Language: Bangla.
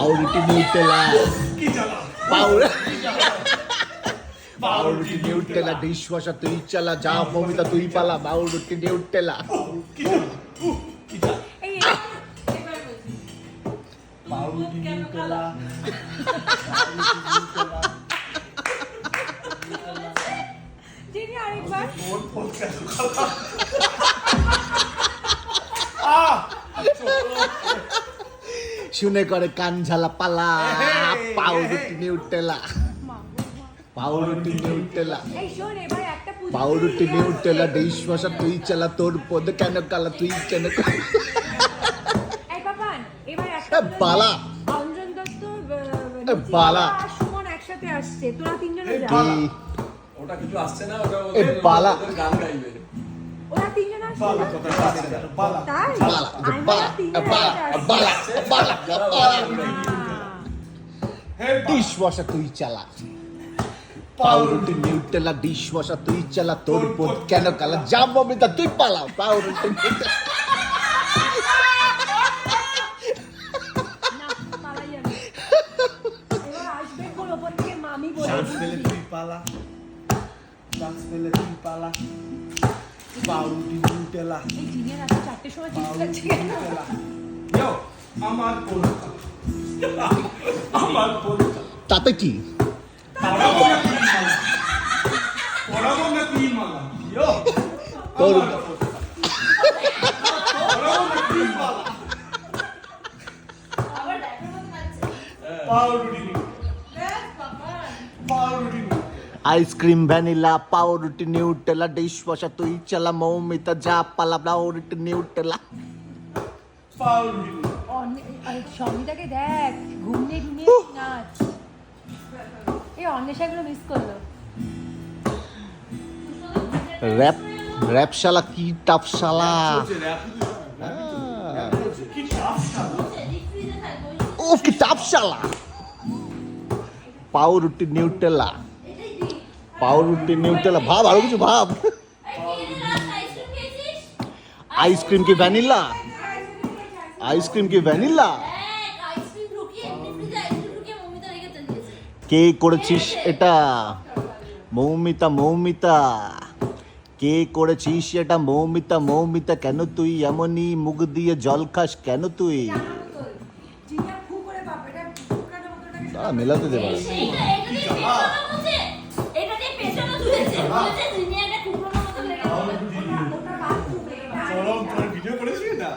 পাউরুটি নিউটেলা পাউরুটি নিউটেলা ডিশওয়াশার তুই চালা, যা মমিতা তুই পালা, পাউরুটি নিউটেলা। শুনে করে কান ঝালা পালা, পাউরুটি নিউটেলা, পাউরুটি নিউটেলা, পাউরুটি নিউটেলা ডিশওয়াশার তুই চালা, তোর পদ কেন কালা, তুই কেন বালা বালা একসাথে আসছে, তোরা তিনজনে ওটা কিছু আসছে না, ওটা বালা গান গাইবে। ওরা তিনজন আসছে তাই ডিশওয়াশার তুই চালা, পাউরুটি নিউটেলা ডিশওয়াশার তুই চালা, তোর পদ কেন কালা, যা মমিতা তুই পালা, পাউরুটি নিউটেলা। তাতে কি তোর আইসক্রিম ভ্যানিলা পাউরুটি নিউটেলা ডিশওয়াশার তুই চালা, মৌমিতা যা পালা, পাউরুটি নিউটেলা। সমিতাকে দেখ ঘুমিয়ে ঘুমিয়ে নাচ, এই অন্বেষাগুলো মিস করলো। র‍্যাপ র‍্যাপশালা কি টাপশালা, ও কি টাপশালা। পাউরুটি নিউটেলা, পাউরুটি নিউটেলা, ভাব আরো কিছু ভাব। আইসক্রিম কি ভ্যানিলা, আইসক্রিম কি ভ্যানিলা, কে করেছিস এটা, মৌমিতা মৌমিতা, কে করেছিস এটা, মৌমিতা মৌমিতা, কেন তুই এমনই মুখ দিয়ে জল খাস, কেন তুই মেলাতে দেবে ভিডিও করেছি না